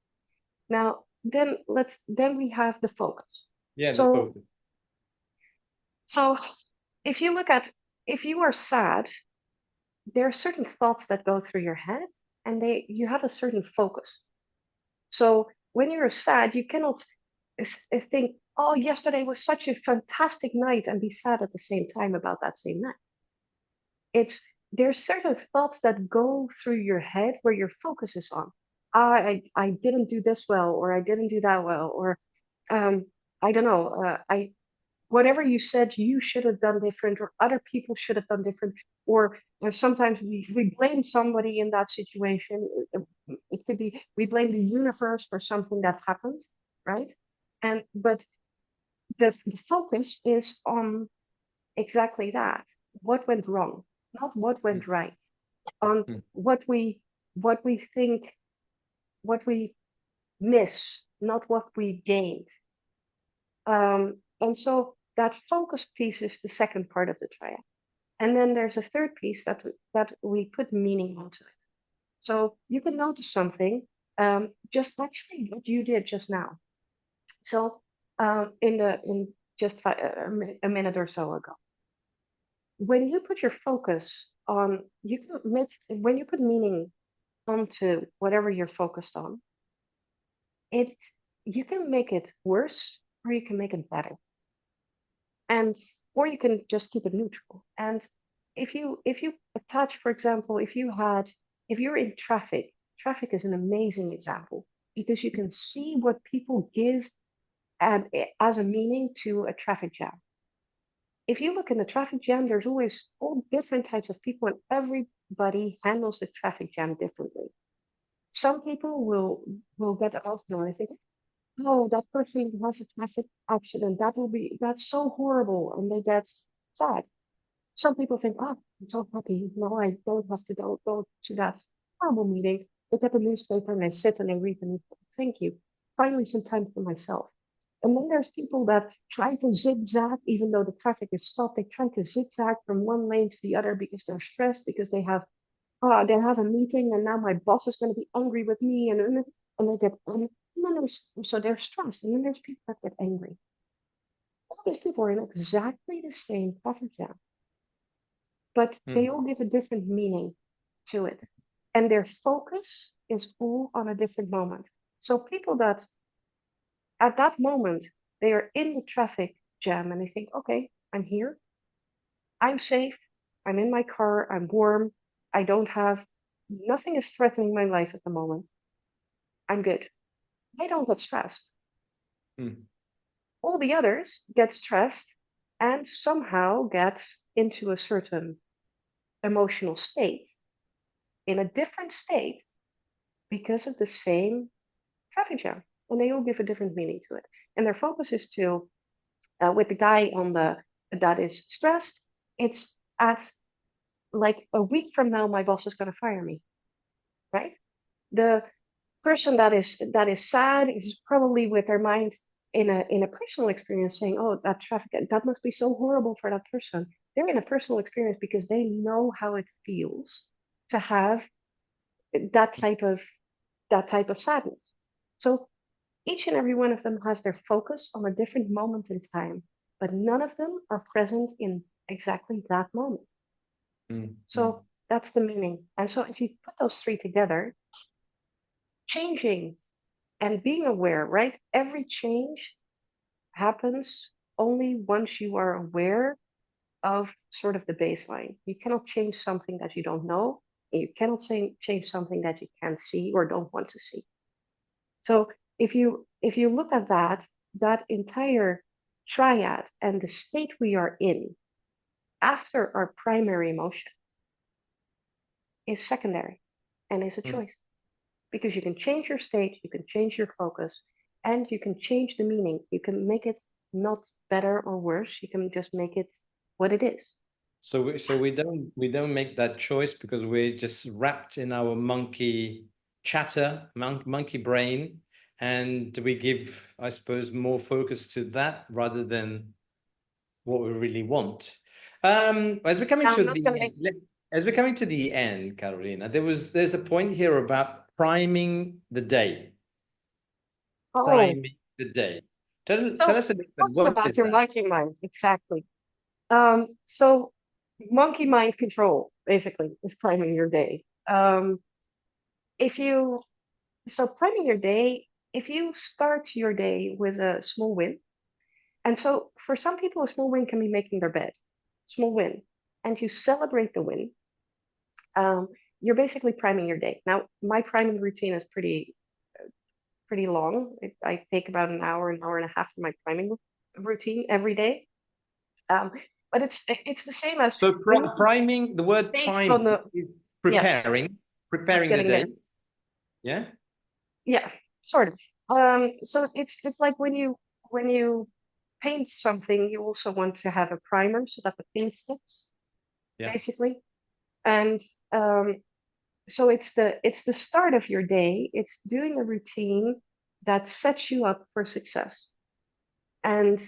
Now, then we have the focus. Yeah. The So focus. so if you look at if you are sad, there are certain thoughts that go through your head, and you have a certain focus. So when you're sad, you cannot think, oh, yesterday was such a fantastic night, and be sad at the same time about that same night. There's certain thoughts that go through your head where your focus is on. I didn't do this well, or I didn't do that well, or um, I don't know, I whatever you said you should have done different, or other people should have done different, or sometimes we blame somebody in that situation. It could be we blame the universe for something that happened, right? And but the focus is on exactly that. What went wrong, not what Mm, went right. On mm, what we think, what we miss, not what we gained. And so that focus piece is the second part of the triad. And then there's a third piece that we put meaning onto it. So you can notice something, just actually what you did just now. So in just a minute or so ago, when you put your focus on, you can when you put meaning onto whatever you're focused on, it you can make it worse or you can make it better. And or you can just keep it neutral. And if you attach, for example, if you're in traffic, traffic is an amazing example because you can see what people give as a meaning to a traffic jam. If you look in the traffic jam, there's always all different types of people, and everybody handles the traffic jam differently. Some people will get emotional and think, oh, that person has a traffic accident. That's so horrible, and they get sad. Some people think, oh, I'm so happy. No, I don't have to go to that horrible meeting. They get the newspaper and they sit and they read the newspaper. Thank you. Finally, some time for myself. And then there's people that try to zigzag, even though the traffic is stopped. They try to zigzag from one lane to the other because they're stressed, because they have a meeting and now my boss is going to be angry with me, and they get and then so they're stressed. And then there's people that get angry. All these people are in exactly the same traffic jam, but they mm, all give a different meaning to it. And their focus is all on a different moment. So people that at that moment they are in the traffic jam and they think, okay, I'm here, I'm safe, I'm in my car, I'm warm, I don't have nothing is threatening my life at the moment. I'm good. They don't get stressed. mm, All the others get stressed and somehow get into a certain emotional state in a different state because of the same traffic jam, and they all give a different meaning to it. And their focus is to, with the guy on the that is stressed, it's at like a week from now, my boss is going to fire me, right? The person that is sad is probably with their mind in a personal experience, saying, "Oh, that traffic that must be so horrible for that person." They're in a personal experience because they know how it feels to have that type of that type of sadness. So each and every one of them has their focus on a different moment in time, but none of them are present in exactly that moment. mm, mm. So that's the meaning. And so if you put those three together, changing and being aware, right? Every change happens only once you are aware of sort of the baseline. You cannot change something that you don't know. And you cannot change something that you can't see or don't want to see. So if you look at that entire triad and the state we are in after our primary emotion is secondary and is a Mm. choice, because you can change your state, you can change your focus, and you can change the meaning. You can make it not better or worse. You can just make it what it is. So we don't make that choice because we're just wrapped in our monkey chatter, monkey brain, and we give, I suppose, more focus to that rather than what we really want. As we're coming Now, to I'm not gonna. the as we're coming to the end, Carolina, there's a point here about priming the day. Oh, Priming the day. Tell so us a little bit, talking what about is your that? monkey mind, exactly. So monkey mind control basically is priming your day. If you so priming your day, if you start your day with a small win, and so for some people, a small win can be making their bed, small win, and you celebrate the win. Um, you're basically priming your day. Now, my priming routine is pretty long. I take about an hour and a half for my priming routine every day. But it's the same as So when you priming, the word based on priming the is yes, just preparing the getting day. there. Yeah. Yeah, sort of. So it's like when you paint something, you also want to have a primer so that the paint sticks, Yeah. basically. And so it's the start of your day. It's doing a routine that sets you up for success. And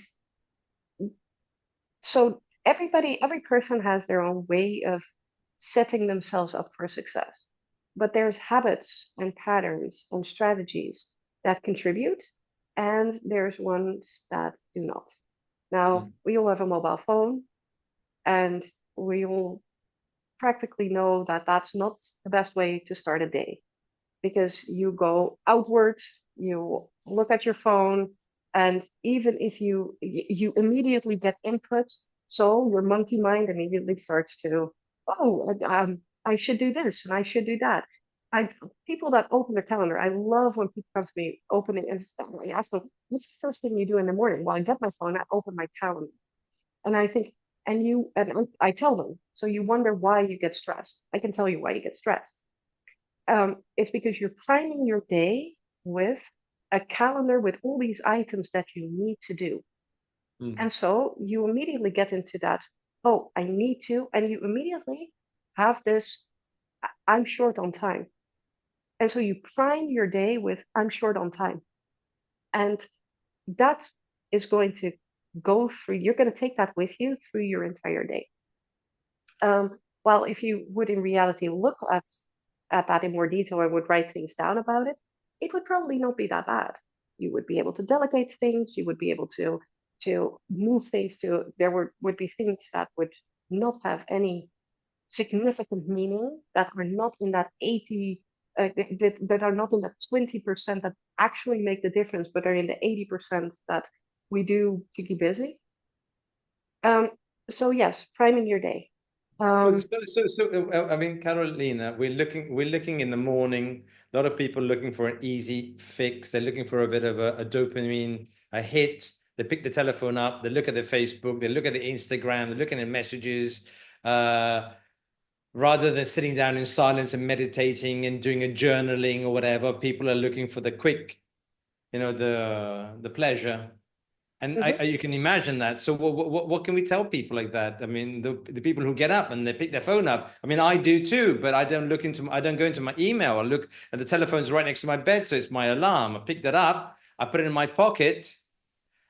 so every person has their own way of setting themselves up for success. But there's habits and patterns and strategies that contribute, and there's ones that do not. Now, Mm. we all have a mobile phone, and we all practically know that that's not the best way to start a day because you go outwards, you look at your phone, and even if you immediately get input, so your monkey mind immediately starts to, oh, I should do this and I should do that. I People that open their calendar, I love when people come to me opening and stuff. I ask them, "What's the first thing you do in the morning?" Well, I get my phone, I open my calendar, and I think, I tell them, so you wonder why you get stressed. I can tell you why you get stressed. It's because you're priming your day with a calendar with all these items that you need to do. Mm. And so you immediately get into that, oh, I need to, and you immediately have this, I'm short on time. And so you prime your day with, I'm short on time. And that is going to go through, you're going to take that with you through your entire day. Well, if you would in reality look at that in more detail and would write things down about it, it would probably not be that bad. You would be able to delegate things. You would be able to move things to. There would be things that would not have any significant meaning that are not in that 80 that are not in that 20% that actually make the difference, but are in the 80% that we do to keep busy. So yes, priming your day. Um, I mean, Carolina, we're looking in the morning. A lot of people looking for an easy fix. They're looking for a bit of a dopamine, a hit. They pick the telephone up, they look at the Facebook, they look at the Instagram, they're looking at messages. Rather than sitting down in silence and meditating and doing a journaling or whatever, people are looking for the quick, the pleasure. And mhm. you can imagine that. So what can we tell people like that? I mean, the people who get up and they pick their phone up. I mean, I do too, but I don't go into my email. I look at the telephone's right next to my bed, so it's my alarm. I pick that up, I put it in my pocket,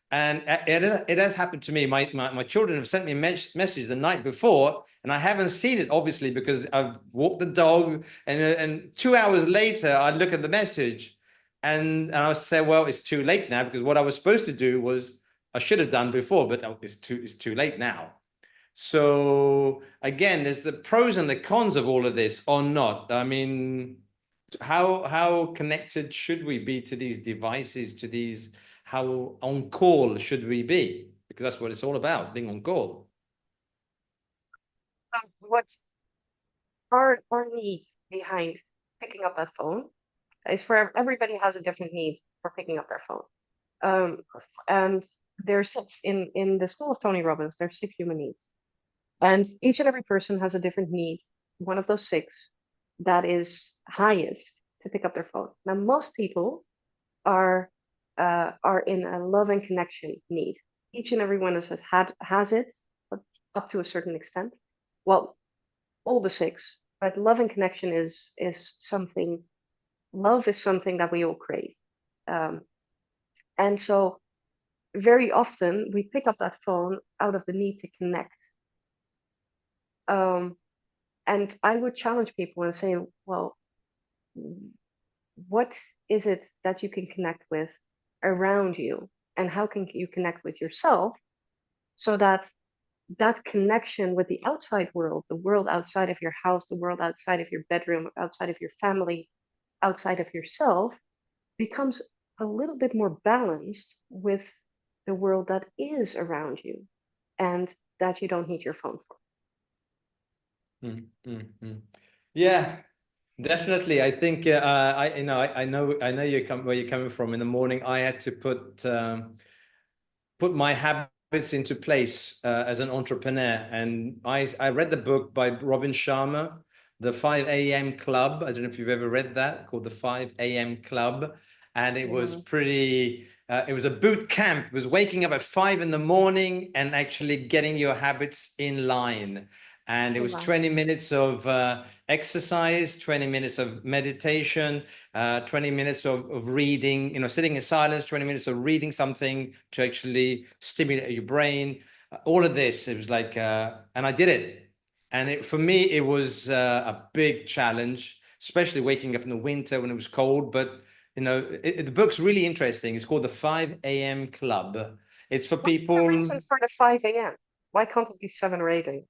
and it has happened to me. My children have sent me a message the night before, and I haven't seen it obviously because I've walked the dog, and 2 hours later I look at the message, and I say, well, it's too late now because what I was supposed to do was I should have done before, but it's too late now. So again, there's the pros and the cons of all of this or not. I mean, how connected should we be to these devices, to these, how on call should we be? Because that's what it's all about, being on call. What our need behind picking up that phone is for everybody has a different need for picking up their phone. Um, and there's six in the school of Tony Robbins, there's six human needs. And each and every person has a different need, one of those six that is highest to pick up their phone. Now, most people are in a love and connection need. Each and every one of us has it, but up to a certain extent. Well, all the six, but love and connection is something. Love is something that we all crave, um, and so very often we pick up that phone out of the need to connect. Um, and I would challenge people and say, well, what is it that you can connect with around you, and how can you connect with yourself so that that connection with the outside world, the world outside of your house, the world outside of your bedroom, outside of your family, outside of yourself, becomes a little bit more balanced with the world that is around you and that you don't need your phone for. Yeah. Definitely. I think I know where you're coming from. In the morning, I had to put my habits into place as an entrepreneur. And I read the book by Robin Sharma, The 5 a.m. Club. I don't know if you've ever read that, called The 5 a.m. Club. And it was Mm. pretty, it was a boot camp. It was waking up at 5 in the morning and actually getting your habits in line. And it was Wow. 20 minutes of exercise, 20 minutes of meditation, 20 minutes of reading, sitting in silence, 20 minutes of reading something to actually stimulate your brain. All of this, it was like, and I did it. And for me, it was a big challenge, especially waking up in the winter when it was cold. But, the book's really interesting. It's called The 5 a.m. Club. It's for What's the people. reason for the 5 a.m.? Why can't it be 7 or 8 a.m.?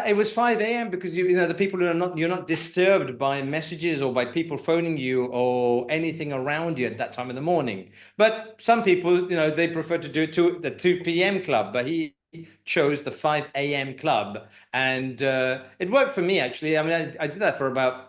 It was 5 a.m. because the people who are not you're not disturbed by messages or by people phoning you or anything around you at that time of the morning. But some people, they prefer to do it to the 2 p.m. club, but he chose the 5 a.m. club, and it worked for me actually. I mean, I did that for about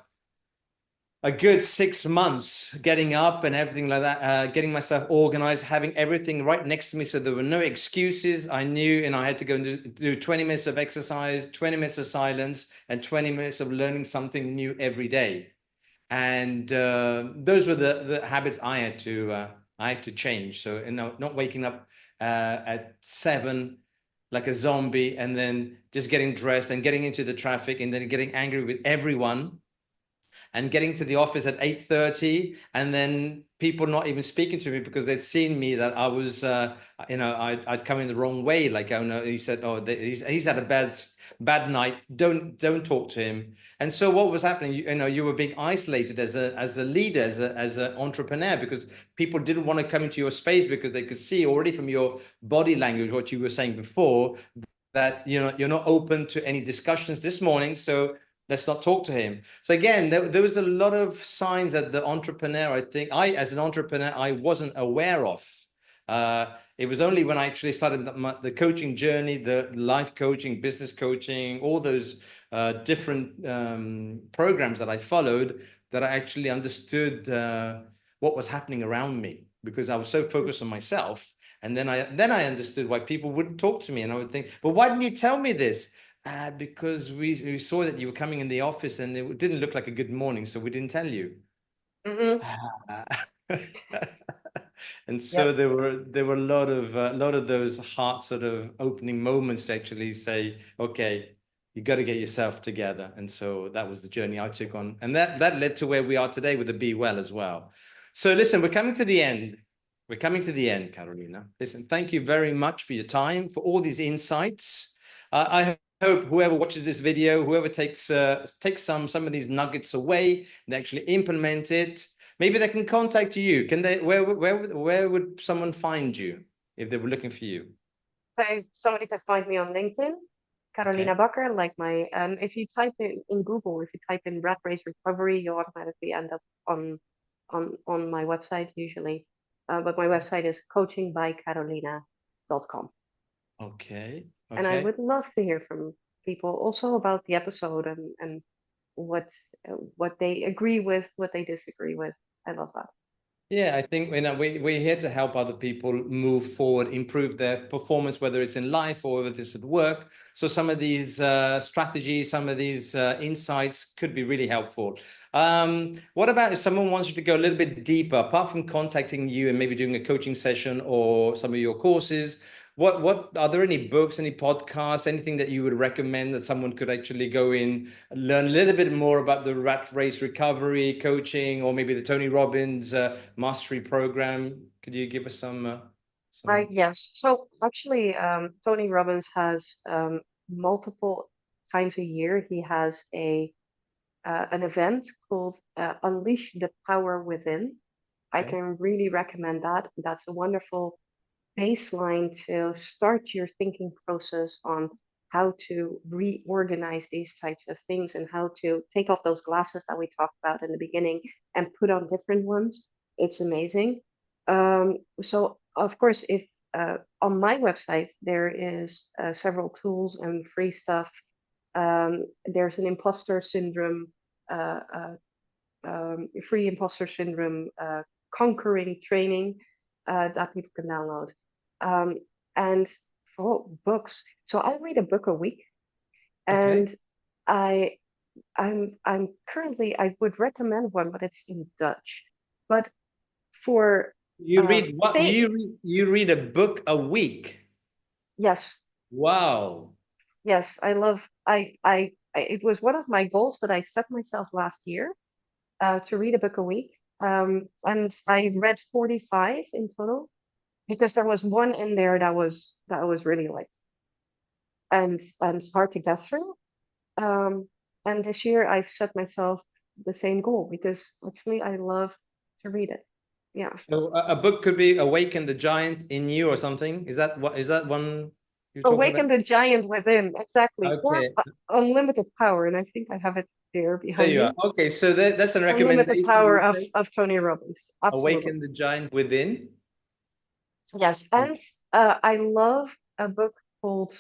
a good 6 months, getting up and everything like that, getting myself organized, having everything right next to me. So there were no excuses. I knew, and I had to go and do 20 minutes of exercise, 20 minutes of silence, and 20 minutes of learning something new every day. And those were the habits I had to change. So, not waking up at 7 like a zombie and then just getting dressed and getting into the traffic and then getting angry with everyone and getting to the office at 8:30 and then people not even speaking to me because they'd seen me that I was I'd come in the wrong way, like, oh no, he said, oh, he's had a bad night, don't talk to him. And so what was happening, you were being isolated as a leader, as an entrepreneur, because people didn't want to come into your space because they could see already from your body language, what you were saying before, that you're not open to any discussions this morning, so let's not talk to him. So again, there was a lot of signs that the entrepreneur, I think, as an entrepreneur, I wasn't aware of. It was only when I actually started the coaching journey, the life coaching, business coaching, all those different programs that I followed, that I actually understood what was happening around me, because I was so focused on myself. And then I understood why people wouldn't talk to me, and I would think, but why didn't you tell me this? Because we saw that you were coming in the office and it didn't look like a good morning, so we didn't tell you. Mm-hmm. And so Yep. there were a lot of those heart sort of opening moments to actually say, okay, you got to get yourself together. And so that was the journey I took on, and that led to where we are today with the BEwell as well. So listen, we're coming to the end. We're coming to the end, Carolina. Listen, thank you very much for your time, for all these insights. I hope whoever watches this video, whoever takes some of these nuggets away, they actually implement it. Maybe they can contact you. Can they? Where would someone find you if they were looking for you? So somebody can find me on LinkedIn, Okay. Carolina Bakker, like my, if you type in Google, if you type in rat race recovery, you automatically end up on my website usually. But my website is coachingbycarolina.com. Okay. And I Okay. would love to hear from people also about the episode and what what they agree with, what they disagree with. I love that. Yeah, I think we're here to help other people move forward, improve their performance, whether it's in life or whether it's at work. So some of these strategies, some of these insights could be really helpful. What about if someone wants you to go a little bit deeper, apart from contacting you and maybe doing a coaching session or some of your courses? What are there any books, any podcasts, anything that you would recommend that someone could actually go in, learn a little bit more about the rat race recovery coaching, or maybe the Tony Robbins mastery program? Could you give us some? Right, yes. So actually, Tony Robbins has multiple times a year, he has an event called Unleash the Power Within. I Okay. can really recommend that. That's a wonderful baseline to start your thinking process on how to reorganize these types of things and how to take off those glasses that we talked about in the beginning and put on different ones. It's amazing. So, of course, if on my website there is several tools and free stuff. There's an imposter syndrome free imposter syndrome conquering training that people can download. And for books, so I read a book a week, Okay. and I'm currently, I would recommend one, but it's in Dutch. But for You read what? say You read a book a week. yes, Wow. yes, I love it was one of my goals that I set myself last year to read a book a week. And I read 45 in total because there was one in there that I was really like and hard to get through. And this year I've set myself the same goal because actually I love to read it. Yeah. So a book could be Awaken the Giant in You or something. Is that one you're talking about? Awaken the giant within, exactly. Or Okay. unlimited power, and I think I have it there There behind you are. me. Okay, so that's a Unlimited recommendation, power you say? of Tony Robbins. Absolutely. Awaken the Giant Within. Yes. And Okay. I love a book called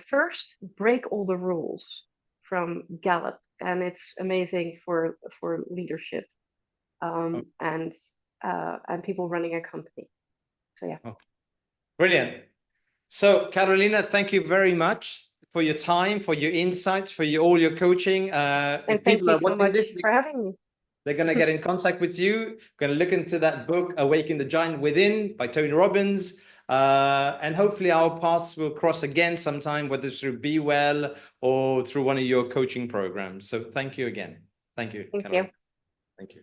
First Break All the Rules from Gallup. And it's amazing for leadership Oh, and people running a company. So yeah. okay. Brilliant. So, Carolina, thank you very much for your time, for your insights, for all your coaching. And If thank people you are so watching this, much for having me. they're going to get in contact with you. Going to look into that book, Awaken the Giant Within by Tony Robbins. And hopefully our paths will cross again sometime, whether it's through BEwell or through one of your coaching programs. So thank you again. Thank you, Thank you. Carolina. Thank you.